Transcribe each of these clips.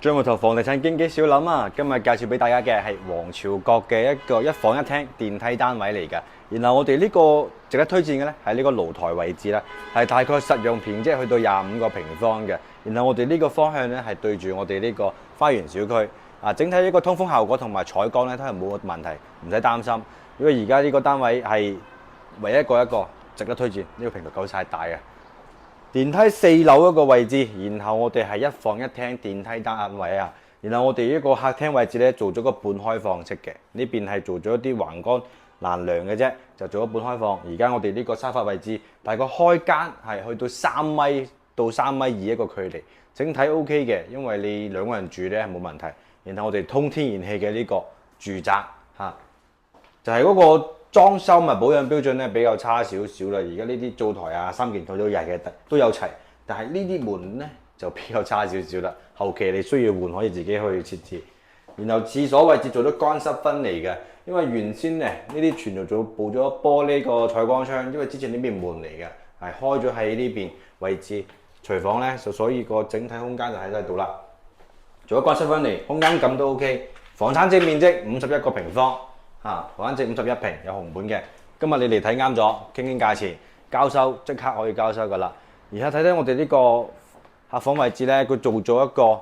張木頭房地產經紀小林啊，今日介紹俾大家嘅係皇朝閣嘅一個一房一廳電梯單位嚟㗎。然後我哋呢個值得推薦嘅咧係呢個露台位置啦，係大概實用面積去到25個平方嘅。然後我哋呢個方向咧係對住我哋呢個花園小區啊，整體呢個通風效果同埋採光咧都係冇問題，唔使擔心。因為而家呢個單位係唯一一個值得推薦，呢個平台夠晒大嘅。電梯4樓一個位置，然後我哋係一房一廳電梯單位啊。然後我哋呢個客廳位置咧做咗個半開放式嘅，呢邊係做咗一啲橫杆欄梁嘅啫，就做咗半開放。而家我哋呢個沙發位置大概開間係去到3米到3米2一個距離，整體 OK 嘅，因為你兩個人住咧冇問題。然後我哋通天然氣嘅呢個住宅嚇，就係嗰個裝修物保養標準咧比較差少少啦。而家呢啲灶台啊、三件套都有齊，但係呢啲門咧就比較差少少啦。後期你需要換可以自己去設置。然後廁所位置做咗乾濕分離嘅，因為原先咧呢啲全部布咗玻璃個採光窗，因為之前呢邊門嚟嘅，係開咗喺呢邊位置廚房咧，所以個整體空間就喺呢度啦。做咗乾濕分離，空間感都 OK。房產證面積51個平方。房產證51平，有紅本嘅。今日你嚟睇啱咗，傾傾價錢，交收即刻可以交收噶啦。而家睇睇我哋呢個客房位置咧，佢做咗一個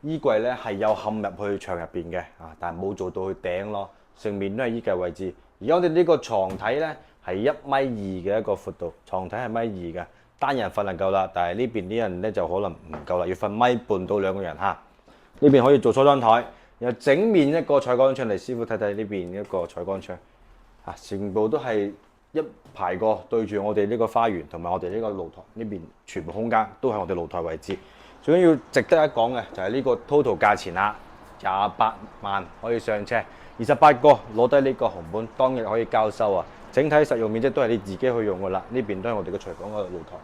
衣櫃咧係有嵌入去牆入邊嘅，但係冇做到去頂咯，上面都係衣櫃位置。而家我哋呢個床體咧係1.2米嘅一個闊度，床體係1.2米嘅，單人瞓就夠啦。但係呢邊啲人咧就可能唔夠啦，要瞓1.5米到2個人嚇。呢邊可以做梳妝台。然後整面一個採光窗嚟，師傅睇睇呢邊一個採光窗，全部都係一排過對住我哋呢個花園同埋我哋呢個露台呢邊，全部空間都係我哋露台位置。最緊要值得一講嘅就係呢個 total 價錢啦，28萬可以上車，28個攞低呢個紅本，當日可以交收啊！整體實用面積都係你自己去用噶啦，呢邊都係我哋嘅廚房個露台，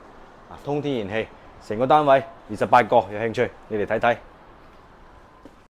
通天然氣，成個單位28個，有興趣你嚟睇睇。